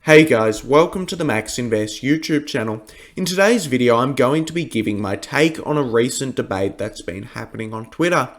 Hey guys, welcome to the Max Invest YouTube channel. In today's video, I'm going to be giving my take on a recent debate that's been happening on Twitter.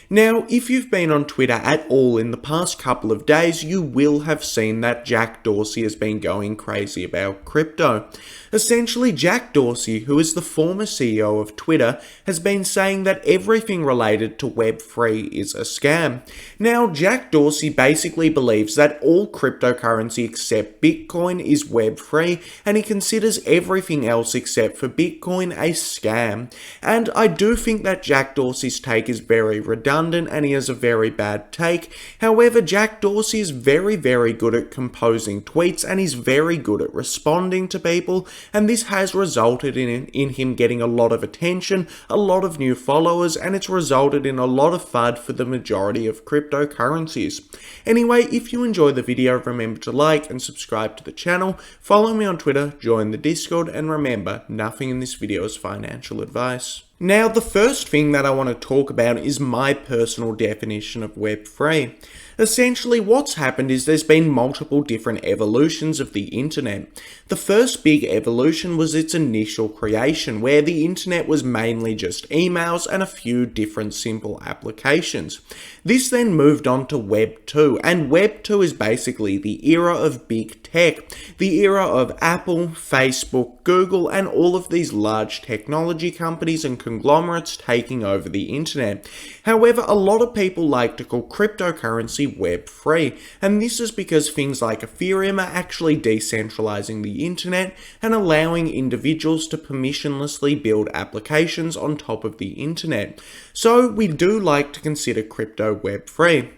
Now, if you've been on Twitter at all in the past couple of days, you will have seen that Jack Dorsey has been going crazy about crypto. Essentially, Jack Dorsey, who is the former CEO of Twitter, has been saying that everything related to Web3 is a scam. Now, Jack Dorsey basically believes that all cryptocurrency except Bitcoin is Web3, and he considers everything else except for Bitcoin a scam. And I do think that Jack Dorsey's take is very redundant and he has a very bad take. However, Jack Dorsey is very good at composing tweets and he's very good at responding to people, and this has resulted in him getting a lot of attention, a lot of new followers, and it's resulted in a lot of FUD for the majority of cryptocurrencies. Anyway, if you enjoy the video, remember to like and subscribe to the channel, follow me on Twitter, join the Discord, and remember, nothing in this video is financial advice. Now, the first thing that I want to talk about is my personal definition of Web3. Essentially, what's happened is there's been multiple different evolutions of the internet. The first big evolution was its initial creation, where the internet was mainly just emails and a few different simple applications. This then moved on to Web 2, and Web 2 is basically the era of big tech, the era of Apple, Facebook, Google, and all of these large technology companies and conglomerates taking over the internet. However, a lot of people like to call cryptocurrency Web3, and this is because things like Ethereum are actually decentralizing the internet and allowing individuals to permissionlessly build applications on top of the internet. So we do like to consider crypto Web3.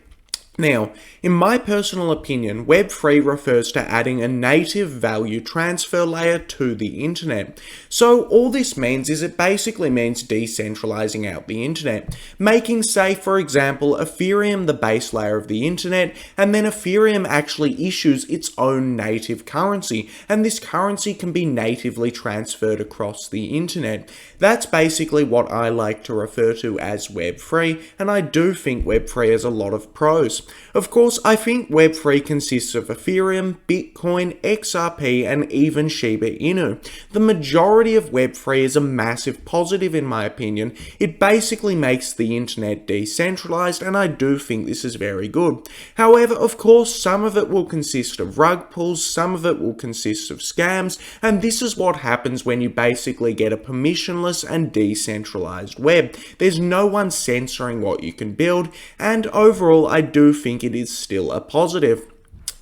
Now, in my personal opinion, Web3 refers to adding a native value transfer layer to the internet. So all this means is it basically means decentralizing out the internet, making, say, for example, Ethereum the base layer of the internet, and then Ethereum actually issues its own native currency, and this currency can be natively transferred across the internet. That's basically what I like to refer to as Web3, and I do think Web3 has a lot of pros. Of course, I think Web3 consists of Ethereum, Bitcoin, XRP, and even Shiba Inu. The majority of Web3 is a massive positive in my opinion. It basically makes the internet decentralized, and I do think this is very good. However, of course, some of it will consist of rug pulls, some of it will consist of scams, and this is what happens when you basically get a permissionless and decentralized web. There's no one censoring what you can build, and overall, I do think it is still a positive.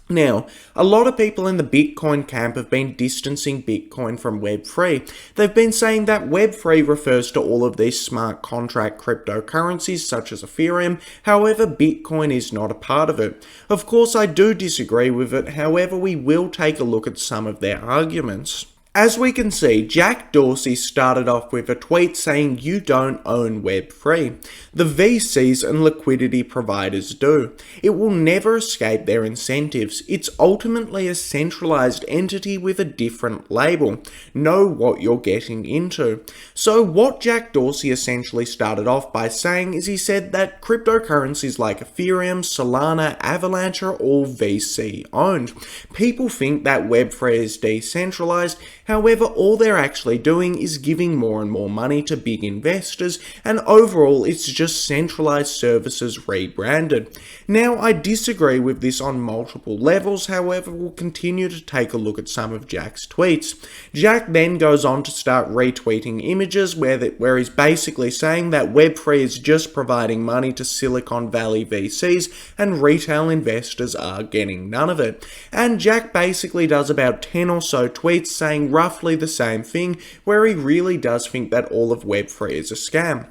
Now, a lot of people in the Bitcoin camp have been distancing Bitcoin from Web3. They've been saying that Web3 refers to all of these smart contract cryptocurrencies such as Ethereum, however Bitcoin is not a part of it. Of course, I do disagree with it, however we will take a look at some of their arguments. As we can see, Jack Dorsey started off with a tweet saying you don't own Web3. The VCs and liquidity providers do. It will never escape their incentives. It's ultimately a centralized entity with a different label. Know what you're getting into. So what Jack Dorsey essentially started off by saying is he said that cryptocurrencies like Ethereum, Solana, Avalanche are all VC owned. People think that Web3 is decentralized. However, all they're actually doing is giving more and more money to big investors, and overall it's just centralized services rebranded. Now, I disagree with this on multiple levels, however we'll continue to take a look at some of Jack's tweets. Jack then goes on to start retweeting images where he's basically saying that Web3 is just providing money to Silicon Valley VCs and retail investors are getting none of it. And Jack basically does about 10 or so tweets saying roughly the same thing, where he really does think that all of Web3 is a scam.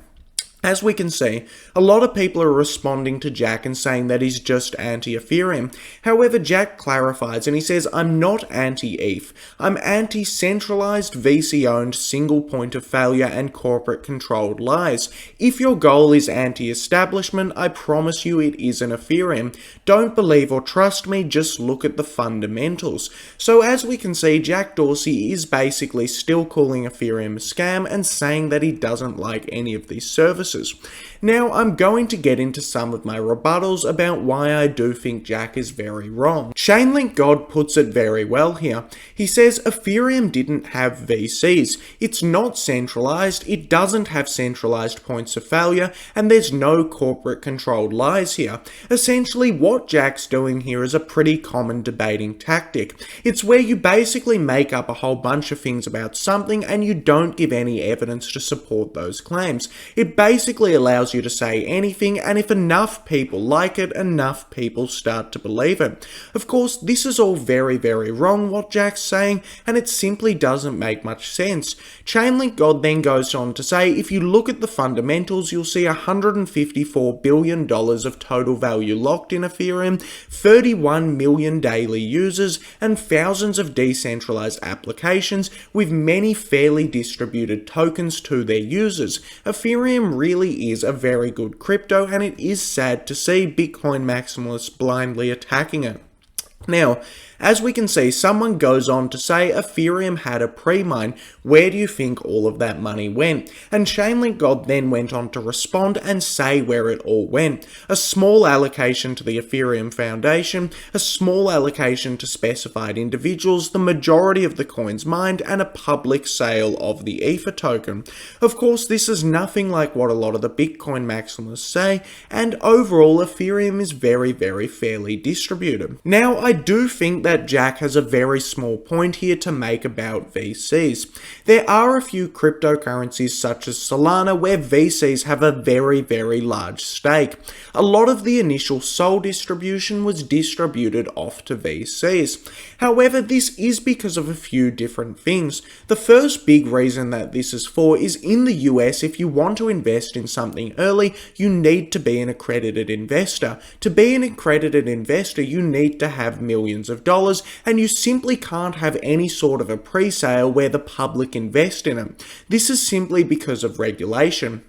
As we can see, a lot of people are responding to Jack and saying that he's just anti-Ethereum. However, Jack clarifies and he says, I'm not anti-ETH. I'm anti-centralized, VC-owned, single point of failure and corporate-controlled lies. If your goal is anti-establishment, I promise you it isn't Ethereum. Don't believe or trust me, just look at the fundamentals. So as we can see, Jack Dorsey is basically still calling Ethereum a scam and saying that he doesn't like any of these services. services. Now, I'm going to get into some of my rebuttals about why I do think Jack is very wrong. Chainlink God puts it very well here. He says Ethereum didn't have VCs. It's not centralized, it doesn't have centralized points of failure, and there's no corporate controlled lies here. Essentially, what Jack's doing here is a pretty common debating tactic. It's where you basically make up a whole bunch of things about something and you don't give any evidence to support those claims. It basically allows you to say anything, and if enough people like it, enough people start to believe it. Of course, this is all very, very wrong what Jack's saying, and it simply doesn't make much sense. Chainlink God then goes on to say, if you look at the fundamentals, you'll see $154 billion of total value locked in Ethereum, 31 million daily users, and thousands of decentralized applications with many fairly distributed tokens to their users. Ethereum really is a very good crypto, and it is sad to see Bitcoin maximalists blindly attacking it. Now, as we can see, someone goes on to say Ethereum had a pre-mine. Where do you think all of that money went? And Chainlink God then went on to respond and say where it all went. A small allocation to the Ethereum Foundation, a small allocation to specified individuals, the majority of the coins mined, and a public sale of the Ether token. Of course, this is nothing like what a lot of the Bitcoin maximalists say, and overall Ethereum is very, very fairly distributed. Now, I do think that Jack has a very small point here to make about VCs. There are a few cryptocurrencies such as Solana where VCs have a very, very large stake. A lot of the initial SOL distribution was distributed off to VCs. However, this is because of a few different things. The first big reason that this is for is in the US, if you want to invest in something early, you need to be an accredited investor. To be an accredited investor, you need to have millions of dollars, and you simply can't have any sort of a pre-sale where the public invest in it. This is simply because of regulation.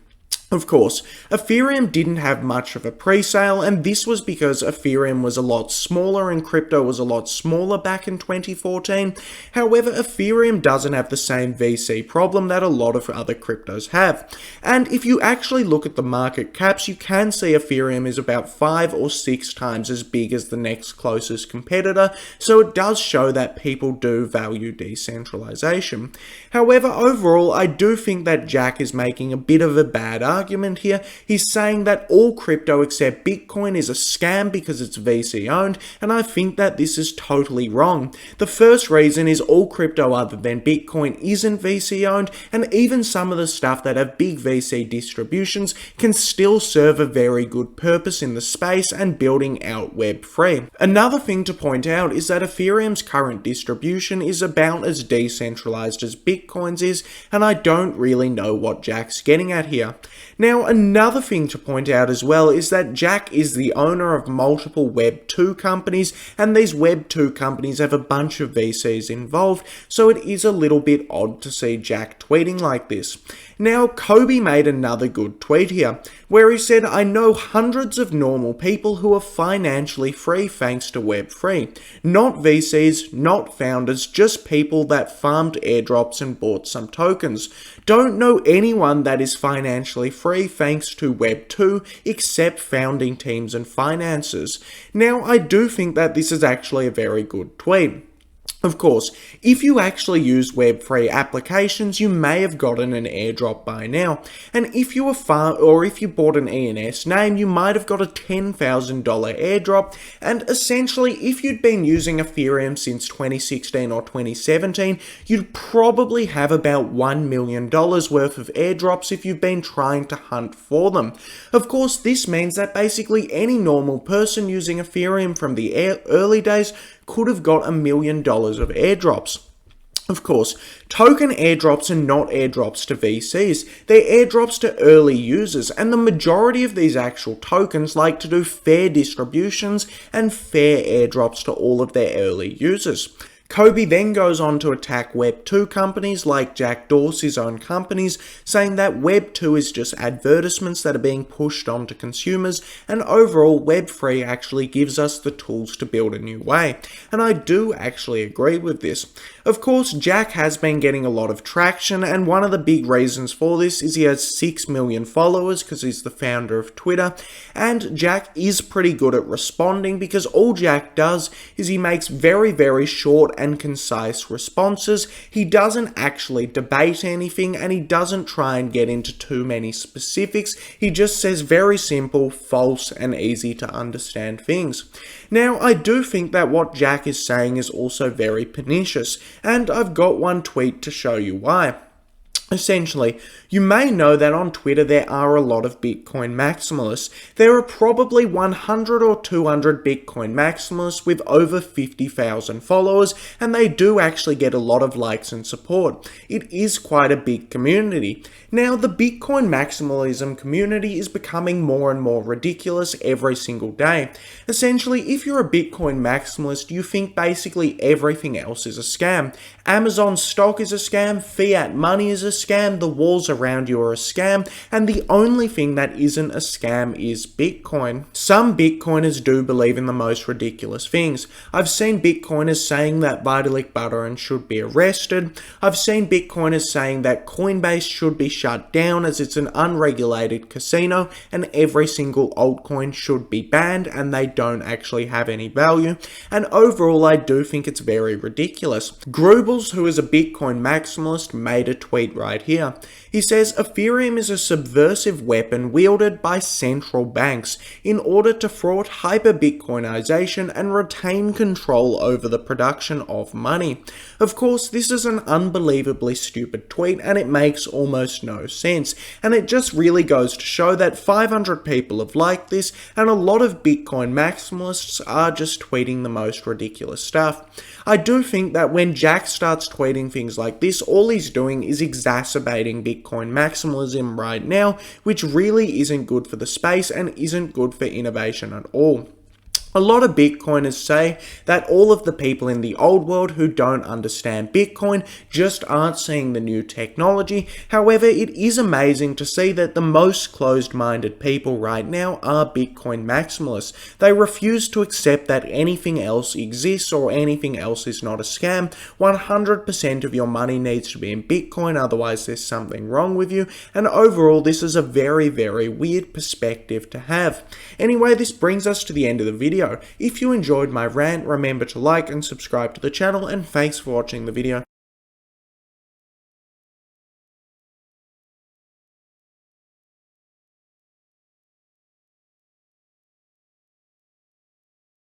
Of course, Ethereum didn't have much of a pre-sale, and this was because Ethereum was a lot smaller and crypto was a lot smaller back in 2014. However, Ethereum doesn't have the same VC problem that a lot of other cryptos have. And if you actually look at the market caps, you can see Ethereum is about 5 or 6 times as big as the next closest competitor, so it does show that people do value decentralization. However, overall, I do think that Jack is making a bit of a bad argument here. He's saying that all crypto except Bitcoin is a scam because it's VC owned, and I think that this is totally wrong. The first reason is all crypto other than Bitcoin isn't VC owned, and even some of the stuff that have big VC distributions can still serve a very good purpose in the space and building out Web3. Another thing to point out is that Ethereum's current distribution is about as decentralized as Bitcoin's is, and I don't really know what Jack's getting at here. Now, another thing to point out as well is that Jack is the owner of multiple Web2 companies, and these Web2 companies have a bunch of VCs involved, so it is a little bit odd to see Jack tweeting like this. Now, Kobe made another good tweet here, where he said, I know hundreds of normal people who are financially free thanks to Web3. Not VCs, not founders, just people that farmed airdrops and bought some tokens. Don't know anyone that is financially free thanks to Web2 except founding teams and finances. Now, I do think that this is actually a very good tweet. Of course, if you actually use Web3 applications, you may have gotten an airdrop by now. And if you were if you bought an ENS name, you might have got a $10,000 airdrop. And essentially, if you'd been using Ethereum since 2016 or 2017, you'd probably have about $1 million worth of airdrops if you've been trying to hunt for them. Of course, this means that basically any normal person using Ethereum from the early days could have got $1 million of airdrops. Of course, token airdrops are not airdrops to VCs, they're airdrops to early users, and the majority of these actual tokens like to do fair distributions and fair airdrops to all of their early users. Kobe then goes on to attack Web2 companies like Jack Dorsey's own companies, saying that Web2 is just advertisements that are being pushed onto consumers, and overall Web3 actually gives us the tools to build a new way. And I do actually agree with this. Of course, Jack has been getting a lot of traction, and one of the big reasons for this is he has 6 million followers because he's the founder of Twitter, and Jack is pretty good at responding because all Jack does is he makes very, very short and concise responses. He doesn't actually debate anything, and he doesn't try and get into too many specifics. He just says very simple, false, and easy to understand things. Now, I do think that what Jack is saying is also very pernicious, and I've got one tweet to show you why. Essentially, you may know that on Twitter there are a lot of Bitcoin maximalists. There are probably 100 or 200 Bitcoin maximalists with over 50,000 followers, and they do actually get a lot of likes and support. It is quite a big community. Now, the Bitcoin maximalism community is becoming more and more ridiculous every single day. Essentially, if you're a Bitcoin maximalist, you think basically everything else is a scam. Amazon stock is a scam, fiat money is a scam, the walls around you are a scam, and the only thing that isn't a scam is Bitcoin. Some Bitcoiners do believe in the most ridiculous things. I've seen Bitcoiners saying that Vitalik Buterin should be arrested. I've seen Bitcoiners saying that Coinbase should be shut down as it's an unregulated casino and every single altcoin should be banned and they don't actually have any value. And overall, I do think it's very ridiculous. Grubels, who is a Bitcoin maximalist, made a tweet right here. He says, Ethereum is a subversive weapon wielded by central banks in order to thwart hyper-Bitcoinization and retain control over the production of money. Of course, this is an unbelievably stupid tweet and it makes almost no sense, and it just really goes to show that 500 people have liked this and a lot of Bitcoin maximalists are just tweeting the most ridiculous stuff. I do think that when Jack starts tweeting things like this, all he's doing is exacerbating Bitcoin maximalism right now, which really isn't good for the space and isn't good for innovation at all. A lot of Bitcoiners say that all of the people in the old world who don't understand Bitcoin just aren't seeing the new technology. However, it is amazing to see that the most closed-minded people right now are Bitcoin maximalists. They refuse to accept that anything else exists or anything else is not a scam. 100% of your money needs to be in Bitcoin, otherwise there's something wrong with you. And overall, this is a very, very weird perspective to have. Anyway, this brings us to the end of the video. If you enjoyed my rant, remember to like and subscribe to the channel, and thanks for watching the video.